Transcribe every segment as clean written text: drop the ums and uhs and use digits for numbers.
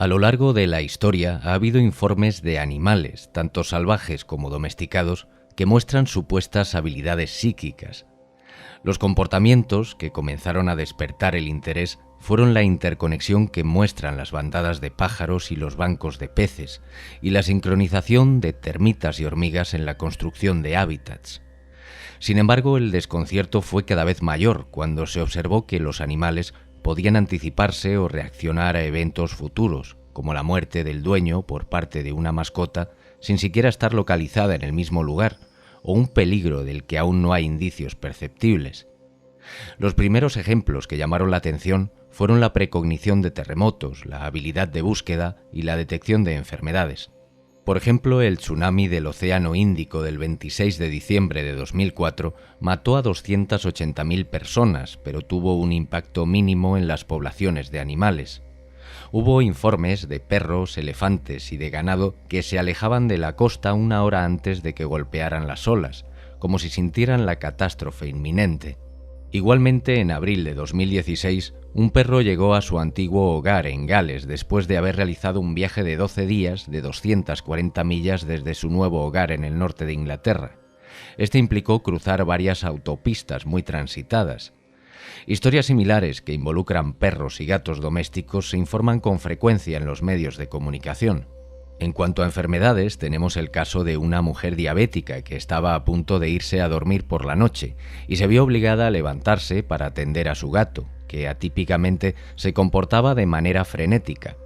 A lo largo de la historia ha habido informes de animales, tanto salvajes como domesticados, que muestran supuestas habilidades psíquicas. Los comportamientos que comenzaron a despertar el interés fueron la interconexión que muestran las bandadas de pájaros y los bancos de peces, y la sincronización de termitas y hormigas en la construcción de hábitats. Sin embargo, el desconcierto fue cada vez mayor cuando se observó que los animales podían anticiparse o reaccionar a eventos futuros, como la muerte del dueño por parte de una mascota sin siquiera estar localizada en el mismo lugar, o un peligro del que aún no hay indicios perceptibles. Los primeros ejemplos que llamaron la atención fueron la precognición de terremotos, la habilidad de búsqueda y la detección de enfermedades. Por ejemplo, el tsunami del Océano Índico del 26 de diciembre de 2004 mató a 280.000 personas, pero tuvo un impacto mínimo en las poblaciones de animales. Hubo informes de perros, elefantes y de ganado que se alejaban de la costa una hora antes de que golpearan las olas, como si sintieran la catástrofe inminente. Igualmente, en abril de 2016, un perro llegó a su antiguo hogar en Gales después de haber realizado un viaje de 12 días de 240 millas desde su nuevo hogar en el norte de Inglaterra. Este implicó cruzar varias autopistas muy transitadas. Historias similares que involucran perros y gatos domésticos se informan con frecuencia en los medios de comunicación. En cuanto a enfermedades, tenemos el caso de una mujer diabética que estaba a punto de irse a dormir por la noche y se vio obligada a levantarse para atender a su gato, que atípicamente se comportaba de manera frenética.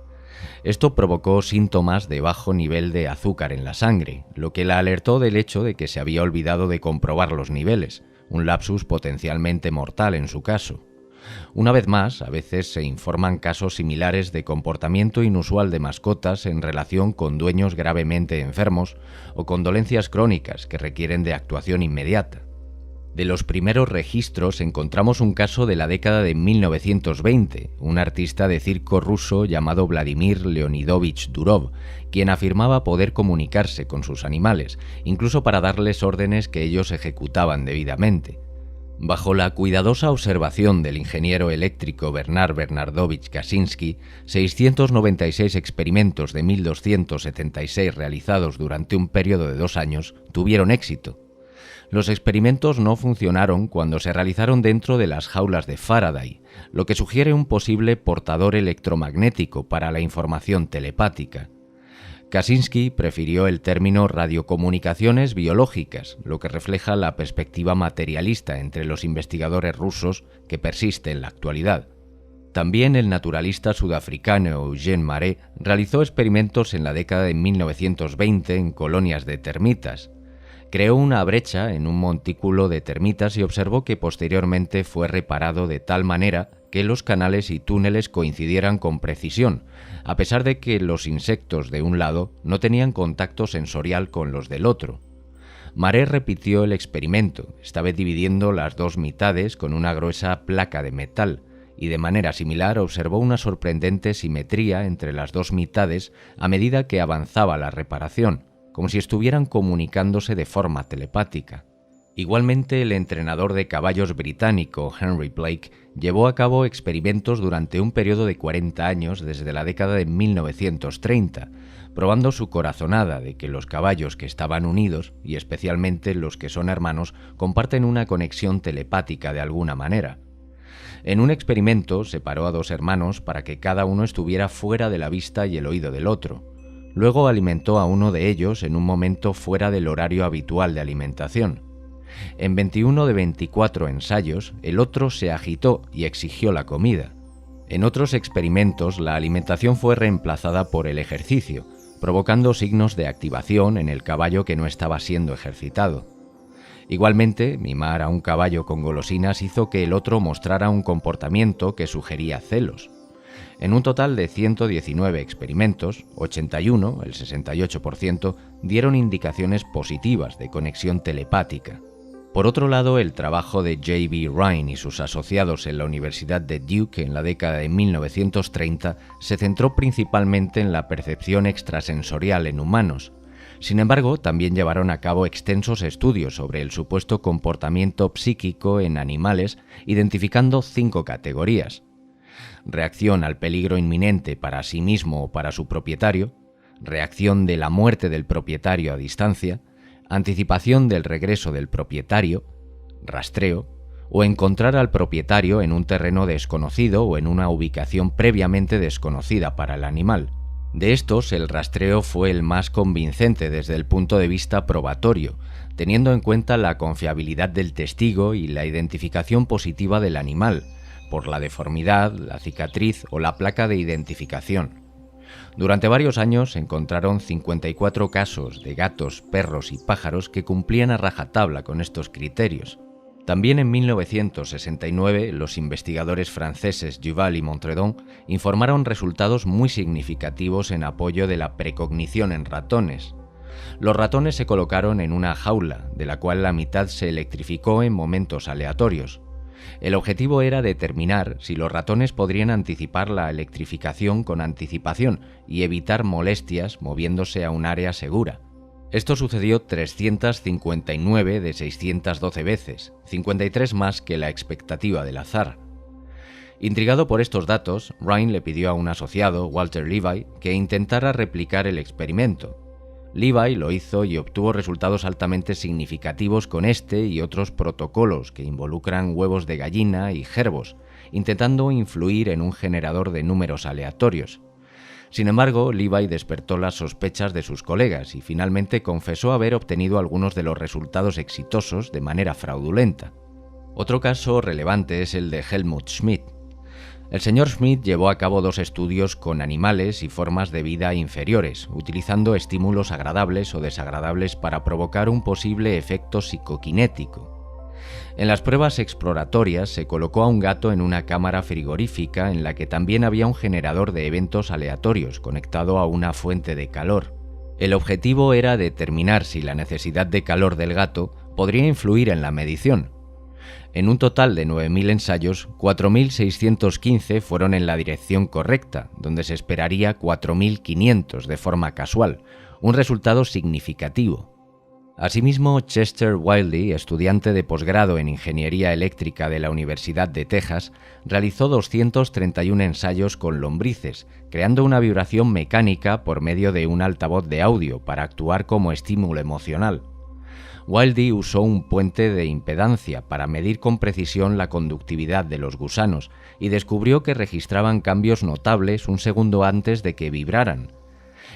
Esto provocó síntomas de bajo nivel de azúcar en la sangre, lo que la alertó del hecho de que se había olvidado de comprobar los niveles, un lapsus potencialmente mortal en su caso. Una vez más, a veces se informan casos similares de comportamiento inusual de mascotas en relación con dueños gravemente enfermos o con dolencias crónicas que requieren de actuación inmediata. De los primeros registros encontramos un caso de la década de 1920, un artista de circo ruso llamado Vladimir Leonidovich Durov, quien afirmaba poder comunicarse con sus animales, incluso para darles órdenes que ellos ejecutaban debidamente. Bajo la cuidadosa observación del ingeniero eléctrico Bernard Bernardovich Kaczynski, 696 experimentos de 1.276 realizados durante un periodo de 2 años tuvieron éxito. Los experimentos no funcionaron cuando se realizaron dentro de las jaulas de Faraday, lo que sugiere un posible portador electromagnético para la información telepática. Kaczynski prefirió el término radiocomunicaciones biológicas, lo que refleja la perspectiva materialista entre los investigadores rusos que persiste en la actualidad. También el naturalista sudafricano Eugene Marais realizó experimentos en la década de 1920 en colonias de termitas. Creó una brecha en un montículo de termitas y observó que posteriormente fue reparado de tal manera que los canales y túneles coincidieran con precisión, a pesar de que los insectos de un lado no tenían contacto sensorial con los del otro. Marais repitió el experimento, esta vez dividiendo las dos mitades con una gruesa placa de metal, y de manera similar observó una sorprendente simetría entre las dos mitades a medida que avanzaba la reparación, como si estuvieran comunicándose de forma telepática. Igualmente, el entrenador de caballos británico Henry Blake llevó a cabo experimentos durante un periodo de 40 años desde la década de 1930, probando su corazonada de que los caballos que estaban unidos, y especialmente los que son hermanos, comparten una conexión telepática de alguna manera. En un experimento separó a 2 hermanos para que cada uno estuviera fuera de la vista y el oído del otro. Luego alimentó a uno de ellos en un momento fuera del horario habitual de alimentación. En 21 de 24 ensayos, el otro se agitó y exigió la comida. En otros experimentos, la alimentación fue reemplazada por el ejercicio, provocando signos de activación en el caballo que no estaba siendo ejercitado. Igualmente, mimar a un caballo con golosinas hizo que el otro mostrara un comportamiento que sugería celos. En un total de 119 experimentos, 81, el 68%, dieron indicaciones positivas de conexión telepática. Por otro lado, el trabajo de J.B. Rhine y sus asociados en la Universidad de Duke en la década de 1930 se centró principalmente en la percepción extrasensorial en humanos. Sin embargo, también llevaron a cabo extensos estudios sobre el supuesto comportamiento psíquico en animales, identificando 5 categorías. reacción al peligro inminente para sí mismo o para su propietario, reacción de la muerte del propietario a distancia, anticipación del regreso del propietario, rastreo, o encontrar al propietario en un terreno desconocido o en una ubicación previamente desconocida para el animal. De estos, el rastreo fue el más convincente desde el punto de vista probatorio, teniendo en cuenta la confiabilidad del testigo y la identificación positiva del animal, por la deformidad, la cicatriz o la placa de identificación. Durante varios años se encontraron 54 casos de gatos, perros y pájaros que cumplían a rajatabla con estos criterios. También en 1969, los investigadores franceses Duval y Montredon informaron resultados muy significativos en apoyo de la precognición en ratones. Los ratones se colocaron en una jaula, de la cual la mitad se electrificó en momentos aleatorios. El objetivo era determinar si los ratones podrían anticipar la electrificación con anticipación y evitar molestias moviéndose a un área segura. Esto sucedió 359 de 612 veces, 53 más que la expectativa del azar. Intrigado por estos datos, Ryan le pidió a un asociado, Walter Levi, que intentara replicar el experimento. Levi lo hizo y obtuvo resultados altamente significativos con este y otros protocolos que involucran huevos de gallina y jerbos, intentando influir en un generador de números aleatorios. Sin embargo, Levi despertó las sospechas de sus colegas y finalmente confesó haber obtenido algunos de los resultados exitosos de manera fraudulenta. Otro caso relevante es el de Helmut Schmidt. El señor Schmidt llevó a cabo 2 estudios con animales y formas de vida inferiores, utilizando estímulos agradables o desagradables para provocar un posible efecto psicoquinético. En las pruebas exploratorias se colocó a un gato en una cámara frigorífica en la que también había un generador de eventos aleatorios conectado a una fuente de calor. El objetivo era determinar si la necesidad de calor del gato podría influir en la medición. En un total de 9.000 ensayos, 4.615 fueron en la dirección correcta, donde se esperaría 4.500 de forma casual, un resultado significativo. Asimismo, Chester Wildey, estudiante de posgrado en Ingeniería Eléctrica de la Universidad de Texas, realizó 231 ensayos con lombrices, creando una vibración mecánica por medio de un altavoz de audio para actuar como estímulo emocional. Wildey usó un puente de impedancia para medir con precisión la conductividad de los gusanos y descubrió que registraban cambios notables un segundo antes de que vibraran.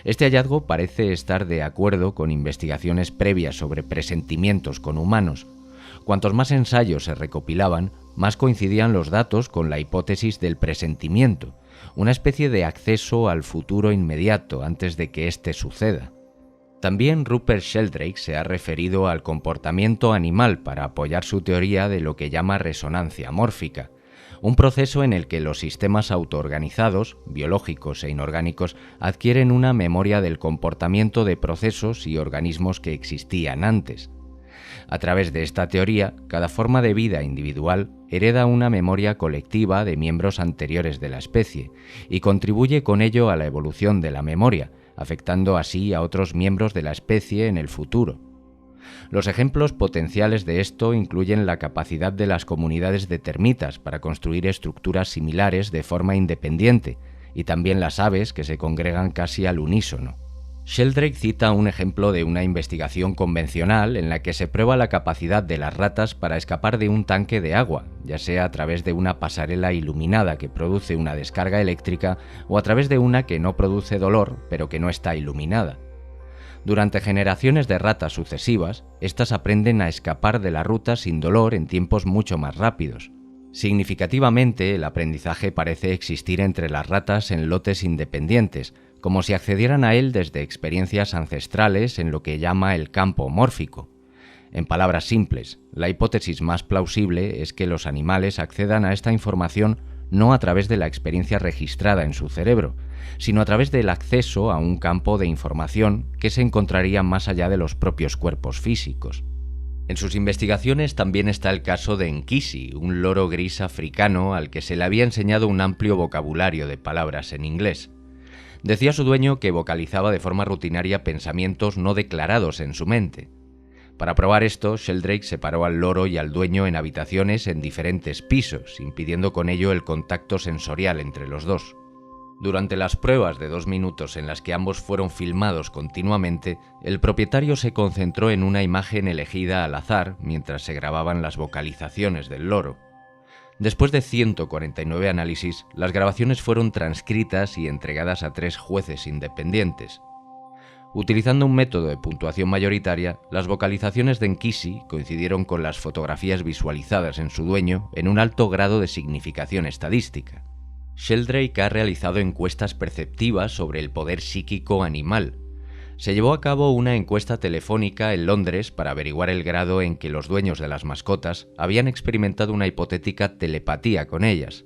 Este hallazgo parece estar de acuerdo con investigaciones previas sobre presentimientos con humanos. Cuantos más ensayos se recopilaban, más coincidían los datos con la hipótesis del presentimiento, una especie de acceso al futuro inmediato antes de que éste suceda. También Rupert Sheldrake se ha referido al comportamiento animal para apoyar su teoría de lo que llama resonancia mórfica, un proceso en el que los sistemas autoorganizados, biológicos e inorgánicos, adquieren una memoria del comportamiento de procesos y organismos que existían antes. A través de esta teoría, cada forma de vida individual hereda una memoria colectiva de miembros anteriores de la especie y contribuye con ello a la evolución de la memoria, afectando así a otros miembros de la especie en el futuro. Los ejemplos potenciales de esto incluyen la capacidad de las comunidades de termitas para construir estructuras similares de forma independiente, y también las aves que se congregan casi al unísono. Sheldrake cita un ejemplo de una investigación convencional en la que se prueba la capacidad de las ratas para escapar de un tanque de agua, ya sea a través de una pasarela iluminada que produce una descarga eléctrica o a través de una que no produce dolor pero que no está iluminada. Durante generaciones de ratas sucesivas, estas aprenden a escapar de la ruta sin dolor en tiempos mucho más rápidos. Significativamente, el aprendizaje parece existir entre las ratas en lotes independientes, como si accedieran a él desde experiencias ancestrales en lo que llama el campo mórfico. En palabras simples, la hipótesis más plausible es que los animales accedan a esta información no a través de la experiencia registrada en su cerebro, sino a través del acceso a un campo de información que se encontraría más allá de los propios cuerpos físicos. En sus investigaciones también está el caso de Nkisi, un loro gris africano al que se le había enseñado un amplio vocabulario de palabras en inglés. Decía su dueño que vocalizaba de forma rutinaria pensamientos no declarados en su mente. Para probar esto, Sheldrake separó al loro y al dueño en habitaciones en diferentes pisos, impidiendo con ello el contacto sensorial entre los dos. Durante las pruebas de 2 minutos en las que ambos fueron filmados continuamente, el propietario se concentró en una imagen elegida al azar mientras se grababan las vocalizaciones del loro. Después de 149 análisis, las grabaciones fueron transcritas y entregadas a 3 jueces independientes. Utilizando un método de puntuación mayoritaria, las vocalizaciones de Nkisi coincidieron con las fotografías visualizadas en su dueño en un alto grado de significación estadística. Sheldrake ha realizado encuestas perceptivas sobre el poder psíquico animal. Se llevó a cabo una encuesta telefónica en Londres para averiguar el grado en que los dueños de las mascotas habían experimentado una hipotética telepatía con ellas.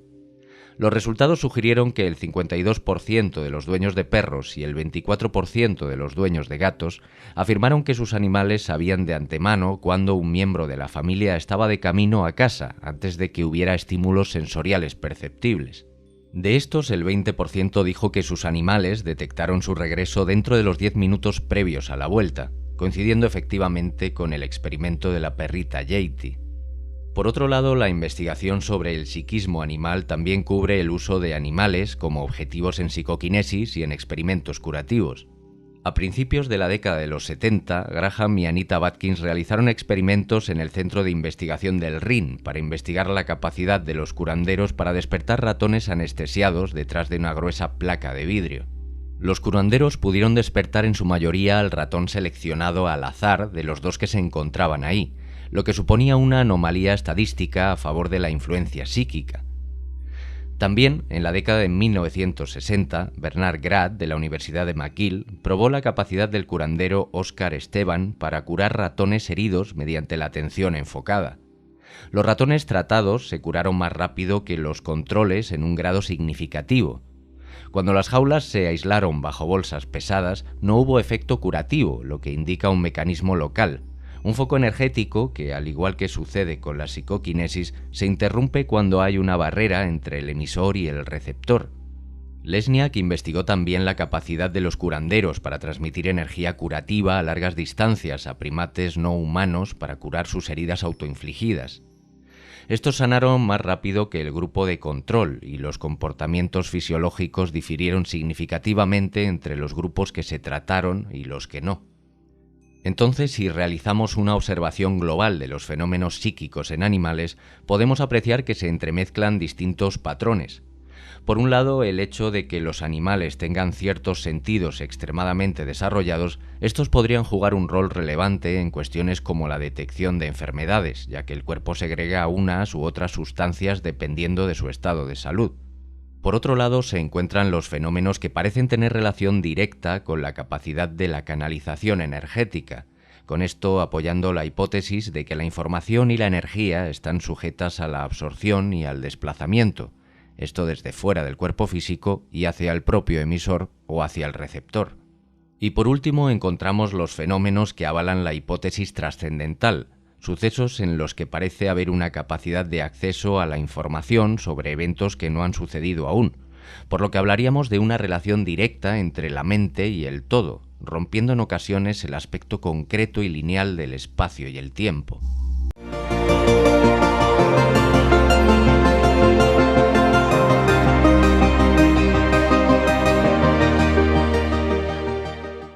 Los resultados sugirieron que el 52% de los dueños de perros y el 24% de los dueños de gatos afirmaron que sus animales sabían de antemano cuando un miembro de la familia estaba de camino a casa antes de que hubiera estímulos sensoriales perceptibles. De estos, el 20% dijo que sus animales detectaron su regreso dentro de los 10 minutos previos a la vuelta, coincidiendo efectivamente con el experimento de la perrita Yeti. Por otro lado, la investigación sobre el psiquismo animal también cubre el uso de animales como objetivos en psicoquinesis y en experimentos curativos. A principios de la década de los 70, Graham y Anita Watkins realizaron experimentos en el Centro de Investigación del Rin para investigar la capacidad de los curanderos para despertar ratones anestesiados detrás de una gruesa placa de vidrio. Los curanderos pudieron despertar en su mayoría al ratón seleccionado al azar de los 2 que se encontraban ahí, lo que suponía una anomalía estadística a favor de la influencia psíquica. También, en la década de 1960, Bernard Grad, de la Universidad de McGill, probó la capacidad del curandero Oscar Esteban para curar ratones heridos mediante la atención enfocada. Los ratones tratados se curaron más rápido que los controles en un grado significativo. Cuando las jaulas se aislaron bajo bolsas pesadas, no hubo efecto curativo, lo que indica un mecanismo local. Un foco energético que, al igual que sucede con la psicoquinesis, se interrumpe cuando hay una barrera entre el emisor y el receptor. Lesniak investigó también la capacidad de los curanderos para transmitir energía curativa a largas distancias a primates no humanos para curar sus heridas autoinfligidas. Estos sanaron más rápido que el grupo de control y los comportamientos fisiológicos difirieron significativamente entre los grupos que se trataron y los que no. Entonces, si realizamos una observación global de los fenómenos psíquicos en animales, podemos apreciar que se entremezclan distintos patrones. Por un lado, el hecho de que los animales tengan ciertos sentidos extremadamente desarrollados, estos podrían jugar un rol relevante en cuestiones como la detección de enfermedades, ya que el cuerpo segrega unas u otras sustancias dependiendo de su estado de salud. Por otro lado, se encuentran los fenómenos que parecen tener relación directa con la capacidad de la canalización energética, con esto apoyando la hipótesis de que la información y la energía están sujetas a la absorción y al desplazamiento, esto desde fuera del cuerpo físico y hacia el propio emisor o hacia el receptor. Y por último encontramos los fenómenos que avalan la hipótesis trascendental, sucesos en los que parece haber una capacidad de acceso a la información sobre eventos que no han sucedido aún, por lo que hablaríamos de una relación directa entre la mente y el todo, rompiendo en ocasiones el aspecto concreto y lineal del espacio y el tiempo.